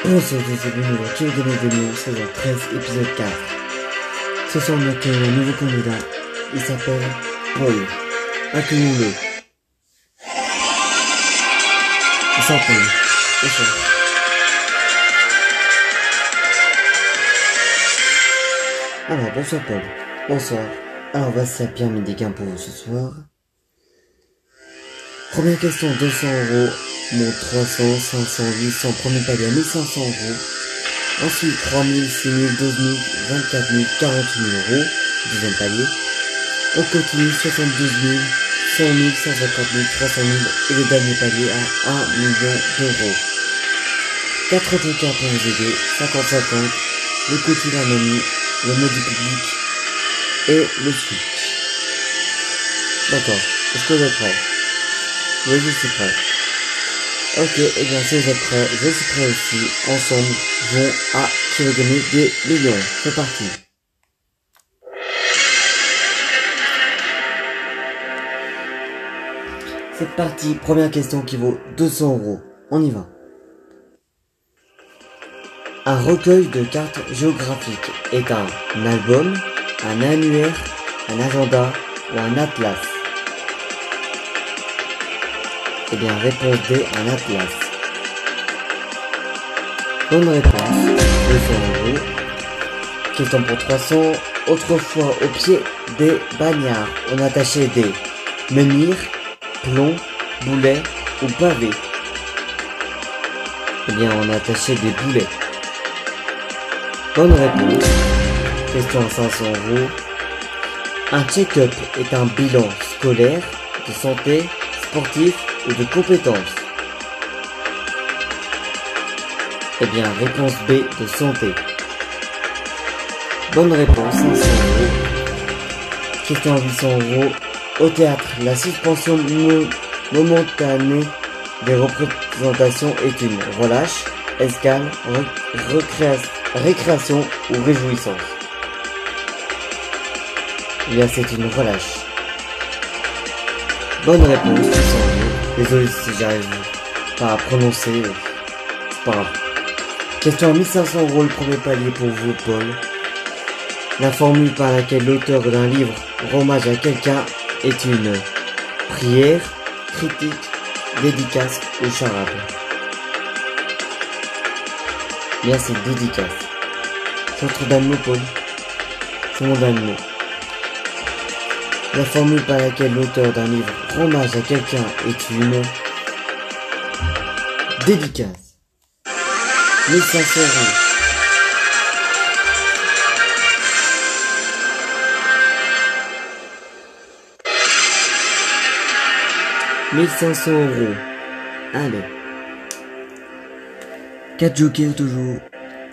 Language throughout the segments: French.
Bonsoir tous et bienvenue dans Qui veut gagner des millions, saison 13, épisode 4. Ce soir on accueille un nouveau candidat, il s'appelle Paul. Accueillons-le. Bonsoir Paul. Bonsoir. Alors bonsoir Paul. Bonsoir. Alors voici la pyramide des gains pour vous ce soir. Première question, 200 €. Mon 300, 500, 800, premier palier à 1500 €. Ensuite 3000, 6000, 12000, 24000, 40 000 €. Deuxième palier. On continue 72 000, 100 000, 150 000, 300 000 et le dernier palier à 1 million d'euros. 4 jokers pour vous aider, 50-50, le côté d'un ami, le mode du public et le switch. D'accord, est-ce que vous êtes prêts? Oui, je suis prêt. Ok, et bien si vous êtes prêts, je suis prêt aussi. Ensemble, jouons à Qui veut gagner des millions. C'est parti. C'est parti, première question qui vaut 200 €. On y va. Un recueil de cartes géographiques est un album, un annuaire, un agenda ou un atlas. Eh bien, réponse D, un atlas. Bonne réponse, 200 €. Question pour 300. Autrefois, au pied des bagnards, on attachait des menhirs, plombs, boulets ou pavés. Eh bien, on attachait des boulets. Bonne réponse. Question à 500 €. Un check-up est un bilan scolaire, de santé, sportif ou de compétences. Eh bien, réponse B, de santé. Bonne réponse, 500 €. Question à 800 €. Au théâtre, la suspension momentanée des représentations est une relâche, escale, récréation ou réjouissance. Eh bien, c'est une relâche. Bonne réponse, 600 €. Désolé si j'arrive pas à prononcer, c'est pas grave. Question à 1500 € le premier palier pour vous, Paul. La formule par laquelle l'auteur d'un livre rend hommage à quelqu'un est une prière, critique, dédicace ou charade. Bien, c'est dédicace. C'est autre d'un mot, Paul. C'est mon d'un mot. La formule par laquelle l'auteur d'un livre rend hommage à quelqu'un est une dédicace. 1500 €. « 1500 €. Allez. 4 jokers toujours.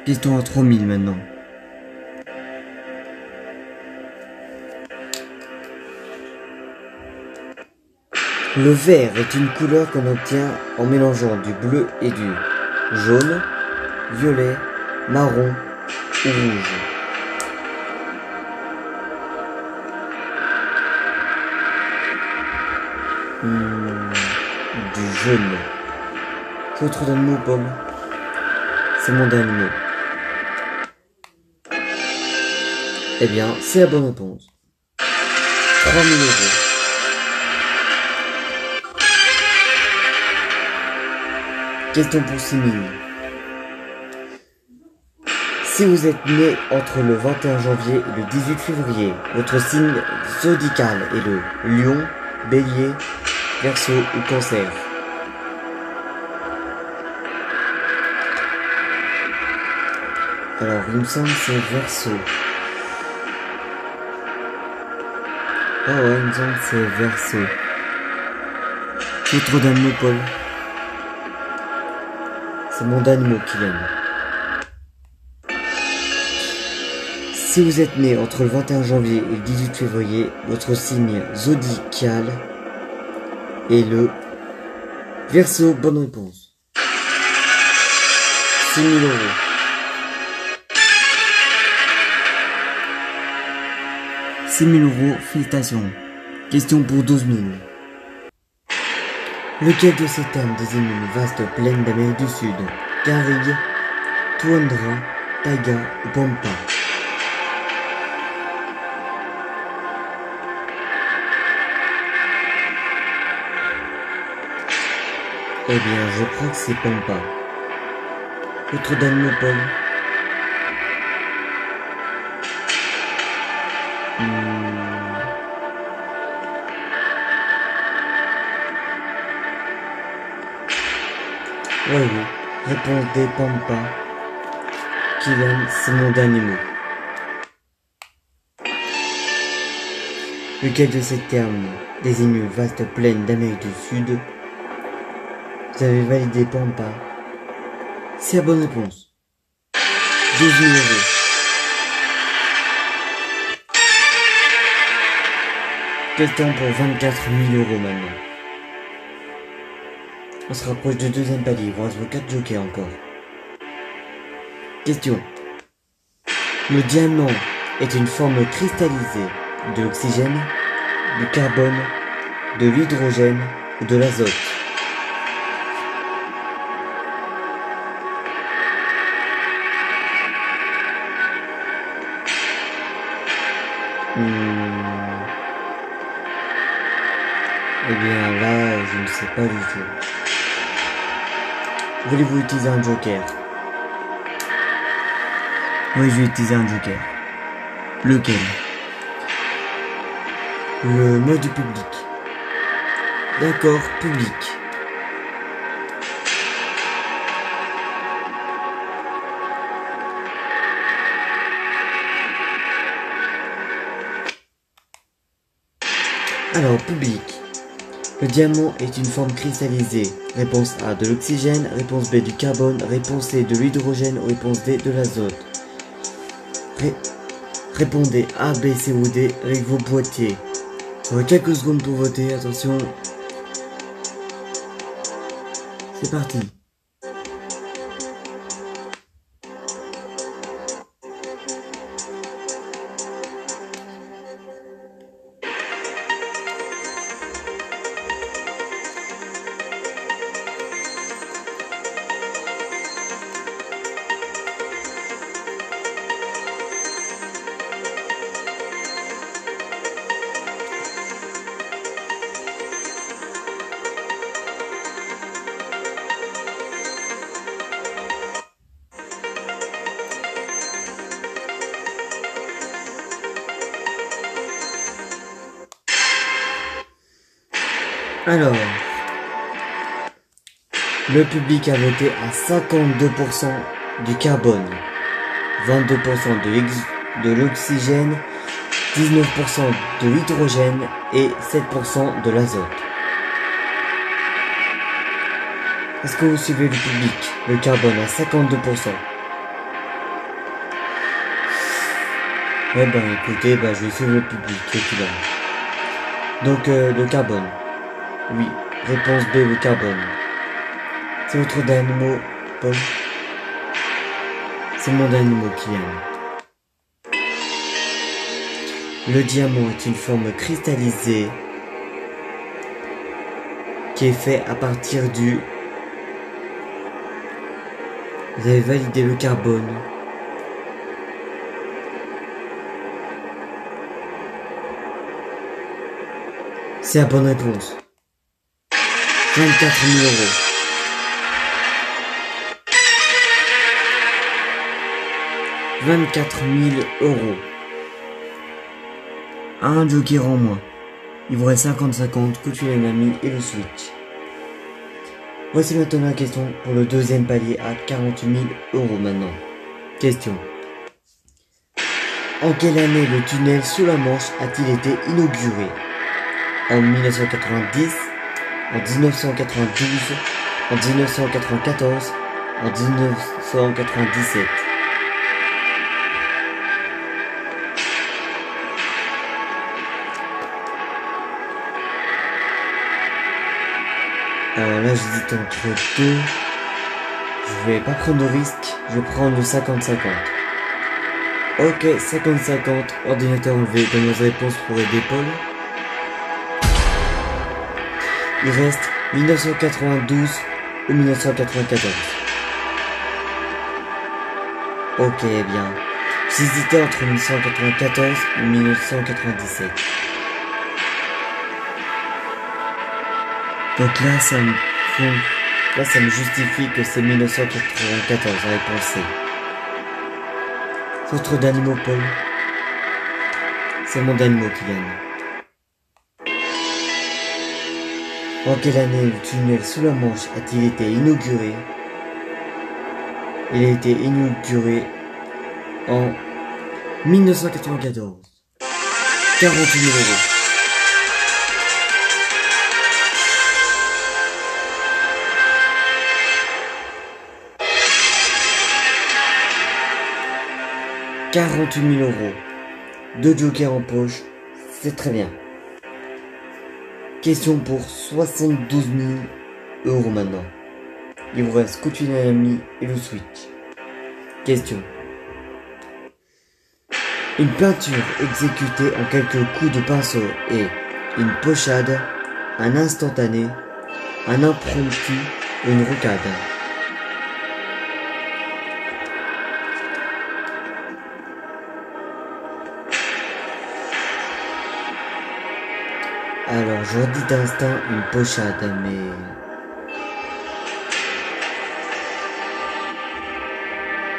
Question à 3000 maintenant. Le vert est une couleur qu'on obtient en mélangeant du bleu et du jaune, violet, marron ou rouge. Du jaune. C'est autre d'un mot, Paul. C'est mon dernier mot. Eh bien, c'est la bonne réponse. 3000 €. Question pour 6000. Si vous êtes né entre le 21 janvier et le 18 février, votre signe zodiacal est le lion, bélier, verseau ou cancer. Alors, il me semble que c'est verseau. Ah ouais, il me semble que c'est verseau. C'est trop d'un mot, Paul. C'est mon dernier mot qu'il aime. Si vous êtes né entre le 21 janvier et le 18 février, votre signe zodiacal est le Verseau. Bonne réponse. 6000 €. « 6 000 €, félicitations. Question pour 12 000. Lequel de ces termes désigne une vaste plaine d'Amérique du Sud? Garrigue, Tundra, Taiga ou Pampa? Eh bien, je crois que c'est Pampa. Autre d'animaux, Paul? Oui, réponse des Pampa. Kylian, c'est mon d'animaux. Lequel de ces termes désigne une vaste plaine d'Amérique du Sud? Vous avez validé Pampa. C'est la bonne réponse. 12 000 euros. Question pour 24 000 euros maintenant. On se rapproche du deuxième palier. Il vous reste vos 4 jokers encore. Question. Le diamant est une forme cristallisée de l'oxygène, du carbone, de l'hydrogène ou de l'azote. Eh bien là, je ne sais pas du tout. Voulez-vous utiliser un joker? Oui, je vais utiliser un joker. Lequel? Le mode public. D'accord, public. Alors, public. Le diamant est une forme cristallisée. Réponse A, de l'oxygène. Réponse B, du carbone. Réponse C, de l'hydrogène. Ou réponse D, de l'azote. Répondez A, B, C ou D avec vos boîtiers. Vous avez quelques secondes pour voter, attention. C'est parti. Alors, le public a voté à 52% du carbone, 22% de l'oxygène, 19% de l'hydrogène et 7% de l'azote. Est-ce que vous suivez le public? Le carbone à 52%. Ouais ben écoutez, je vais suivre le public, évidemment. Donc le carbone. Oui, réponse B, le carbone. C'est votre dernier mot, Paul? C'est mon dernier mot, Kylian. Le diamant est une forme cristallisée qui est fait à partir du... Vous avez validé le carbone. C'est la bonne réponse. 24 000 euros. €24 000. Un joker en moins. Il vous reste 50-50, que tu les mamies et le switch. Voici maintenant la question pour le deuxième palier à 48 000 € maintenant. Question. En quelle année le tunnel sous la Manche a-t-il été inauguré? En 1990, en 1992, en 1994, en 1997. Alors là j'hésite entre deux. Je vais pas prendre de risque, je vais prendre le 50-50. Ok, 50-50, ordinateur enlevé, donne vos réponses pour aider Paul. Il reste 1992 ou 1994. Ok, bien. J'hésitais entre 1994 et 1997. Donc là, ça me justifie que c'est 1994, réponse C. Centre d'animaux, Paul. C'est mon animaux qui gagne. En quelle année le tunnel sous la Manche a-t-il été inauguré? Il a été inauguré en 1994. 48 000 euros. « 48 000 euros. 2 jokers en poche, c'est très bien. Question pour 72 000 euros maintenant. Il vous reste Kotunami et le Switch. Question. Une peinture exécutée en quelques coups de pinceau est une pochade, un instantané, un impromptu ou une rocade. Alors, j'aurais dit d'instinct une pochade, mais...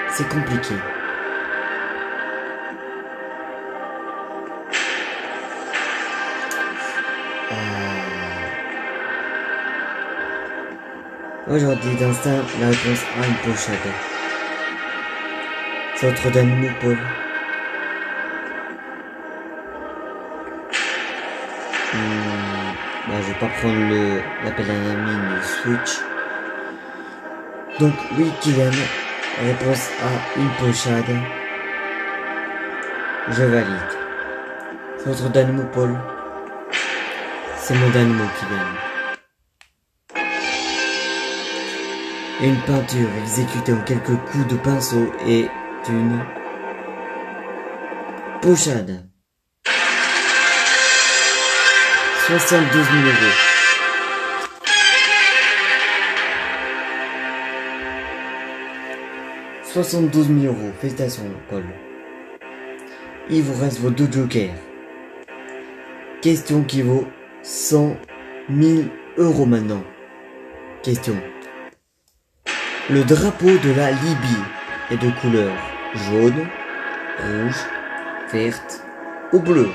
c'est compliqué. Moi, j'aurais dit d'instinct la réponse A, une pochade. C'est autre d'animaux, Paul. Bah, je vais pas prendre l'appel d'un ami, le Switch. Donc, oui, Kylian. Réponse A, une pochade. Je valide. C'est autre d'animaux, Paul. C'est mon d'animaux qui gagne. Une peinture exécutée en quelques coups de pinceau est une pochade. 72 000 euros. « 72 000 euros. Félicitations, Paul. Il vous reste vos 2 jokers. Question qui vaut 100 000 euros maintenant. Question. Le drapeau de la Libye est de couleur jaune, rouge, verte ou bleue.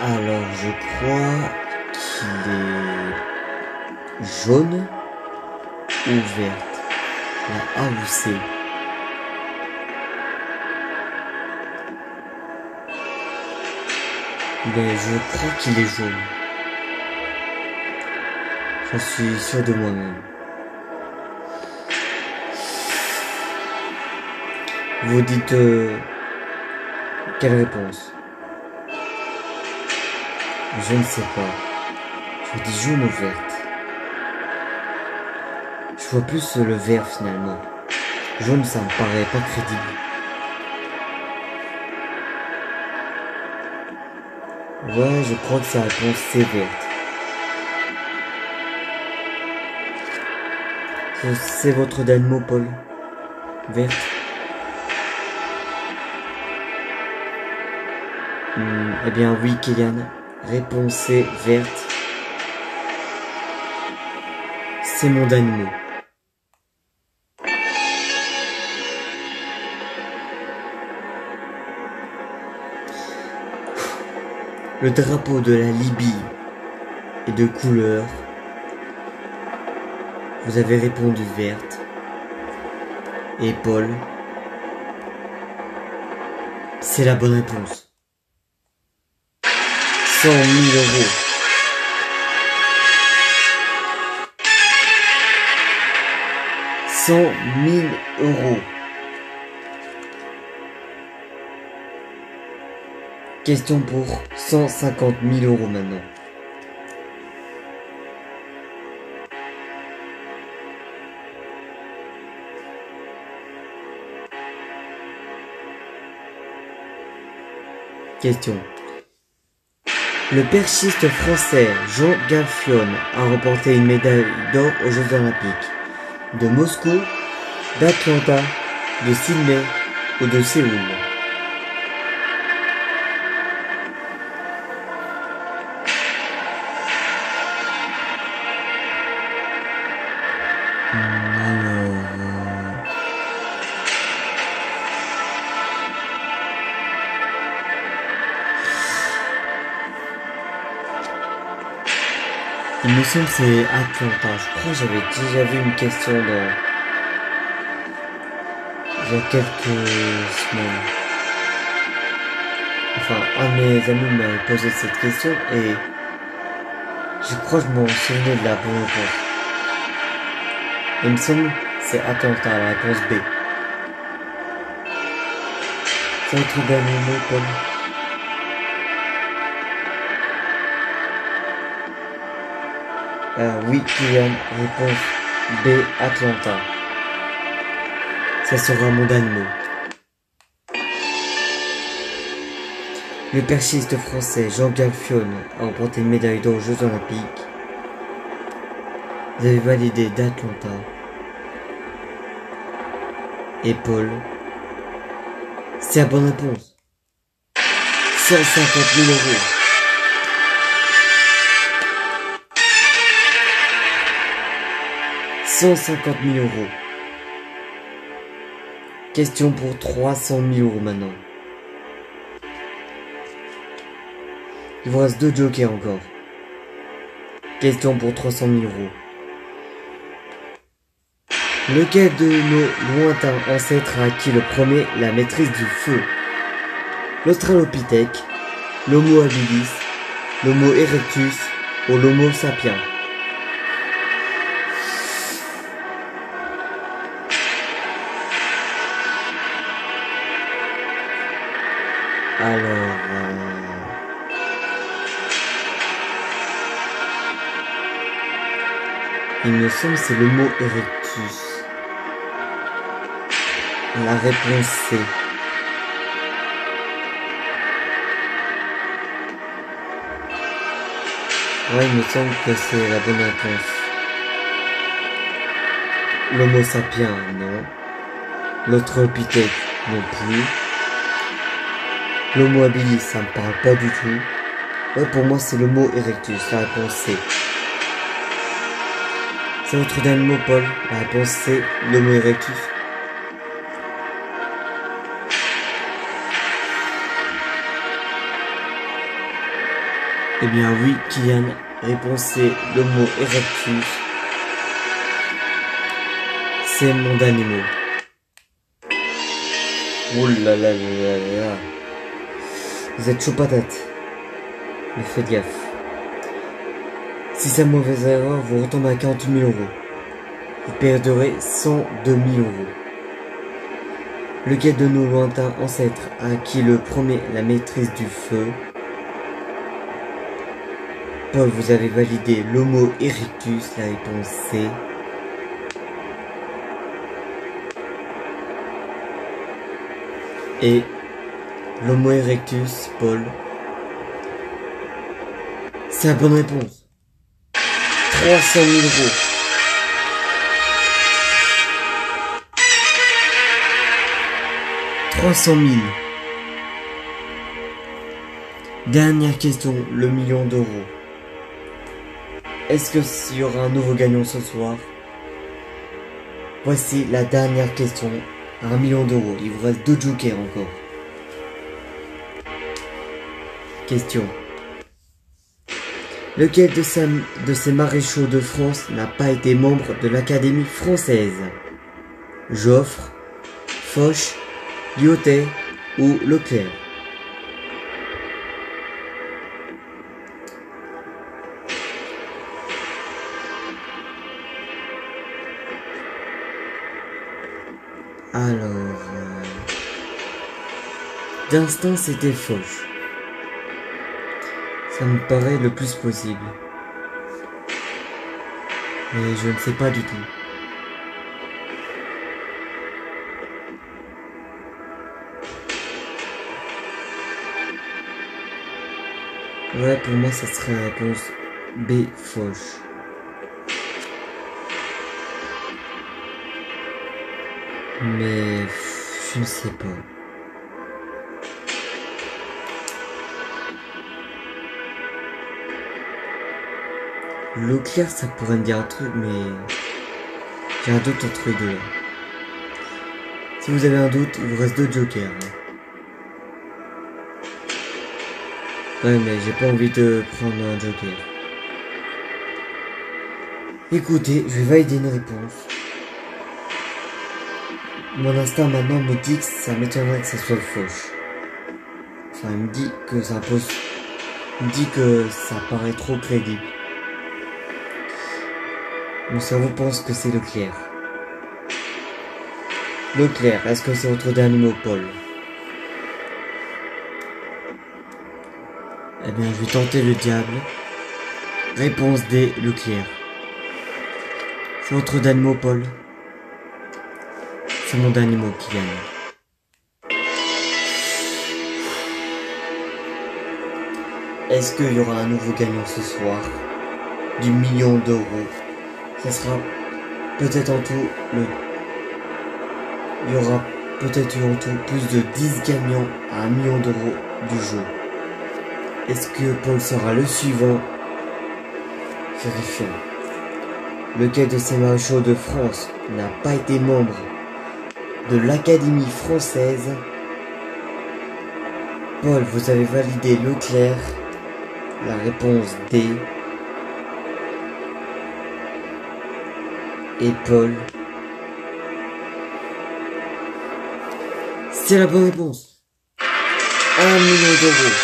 Alors, je crois qu'il est jaune ou verte. La A ou C. Mais je crois qu'il est jaune. Je suis sûr de moi-même. Vous dites quelle réponse? Je ne sais pas. Je dis jaune ou verte. Je vois plus le vert finalement. Jaune, ça me paraît pas crédible. Ouais, je crois que sa réponse c'est verte. C'est votre d'animaux, Paul. Verte. Eh bien oui, Kylian. Réponse C, verte. C'est mon d'animaux. Le drapeau de la Libye est de couleur. Vous avez répondu verte. Et Paul, c'est la bonne réponse. 100 000 euros. €100 000. Question pour 150 000 euros maintenant. Question. Le perchiste français Jean Galfion a remporté une médaille d'or aux Jeux Olympiques de Moscou, d'Atlanta, de Sydney ou de Séoul. Il me semble que c'est Atlanta. Je crois que j'avais déjà vu une question il y a quelques semaines. Enfin, un de mes amis m'avait posé cette question et je crois que je m'en souvenais de la bonne réponse. Il me semble que c'est Atlanta, la réponse B. C'est un truc d'animaux, Paul. Oui, Kylian, réponse B, Atlanta. Ça sera mon animaux. Le perchiste français Jean Galfion a remporté une médaille d'or aux Jeux Olympiques. Vous avez validé d'Atlanta. Et Paul, c'est la bonne réponse. 150 000 euros. « 150 000 euros. Question pour 300 000 euros maintenant. Il vous reste 2 jokers encore. Question pour 300 000 euros. Lequel de nos lointains ancêtres a acquis le premier la maîtrise du feu? L'Australopithèque, l'Homo habilis, l'Homo erectus ou l'Homo sapiens? Alors, il me semble que c'est l'Homo erectus. La réponse C. Ouais, il me semble que c'est la bonne réponse. L'Homo sapiens, non. L'Australopithèque, non plus. L'Homo habilis, ça me parle pas du tout. Ouais, pour moi, c'est l'Homo erectus, la réponse C. C'est votre dernier mot, Paul. La réponse C, l'Homo erectus. Eh bien oui, Kylian, réponse C, l'Homo erectus. C'est mon dernier mot. Oh là là là là là. Vous êtes chaud patate. Mais faites gaffe. Si c'est une mauvaise erreur, vous retombez à 40 000 euros. Vous perdrez 102 000 euros. Lequel de nos lointains ancêtres a acquis le premier la maîtrise du feu? Paul, vous avez validé l'Homo erectus, la réponse C. Et l'Homo erectus, Paul, c'est la bonne réponse. 300 000 euros. « 300 000. Dernière question, le million d'euros. Est-ce que s'il y aura un nouveau gagnant ce soir? Voici la dernière question. 1 million d'euros. Il vous reste 2 jokers encore. Question. Lequel de ces maréchaux de France n'a pas été membre de l'Académie française? Joffre, Foch, Lyautey ou Leclerc? Alors, d'instinct c'était Foch. Ça me paraît le plus possible. Mais je ne sais pas du tout. Ouais, pour moi, ça serait la réponse B, Foch. Mais je ne sais pas. L'eau claire, ça pourrait me dire un truc, mais j'ai un doute entre les deux. Là. Si vous avez un doute, il vous reste 2 jokers. Ouais, mais j'ai pas envie de prendre un joker. Écoutez, je vais valider une réponse. Mon instinct maintenant me dit que ça m'étonnerait que ça soit fauche. Enfin, il me dit que ça pose... Il me dit que ça paraît trop crédible. Mon cerveau pense que c'est Leclerc. Leclerc, est-ce que c'est votre dernier mot, Paul? Eh bien, je vais tenter le diable. Réponse D, Leclerc. C'est votre dernier mot, Paul? C'est mon dernier mot qui gagne. Est-ce qu'il y aura un nouveau gagnant ce soir? Du million d'euros. Ça sera peut-être en tout le... Il y aura peut-être en tout plus de 10 gagnants à 1 million d'euros du jeu. Est-ce que Paul sera le suivant? Vérifions. Lequel de ces maréchaux de France n'a pas été membre de l'Académie française? Paul, vous avez validé Leclerc. La réponse D. Et Paul. C'est la bonne réponse. 1 million d'euros.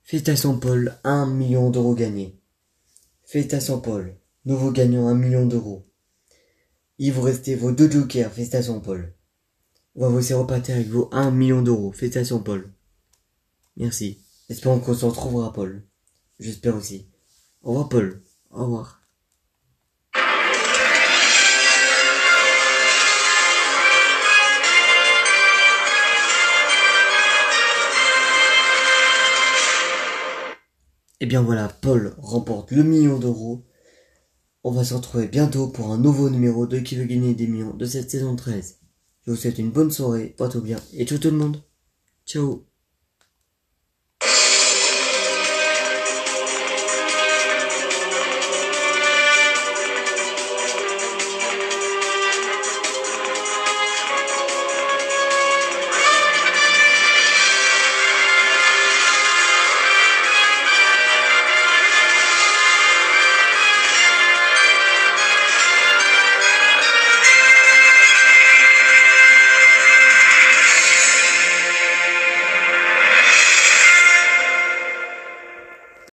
Félicitations Paul, 1 million d'euros gagnés. Félicitations Paul, nouveau gagnant 1 million d'euros. Il vous restait vos 2 jokers, félicitations Paul. On va vous laisser repartir avec vos 1 million d'euros, félicitations Paul. Merci. Espérons qu'on se retrouvera Paul. J'espère aussi. Au revoir Paul. Au revoir. Et bien voilà, Paul remporte le million d'euros. On va se retrouver bientôt pour un nouveau numéro de Qui veut gagner des millions de cette saison 13. Je vous souhaite une bonne soirée, portez-vous bien et ciao tout le monde. Ciao.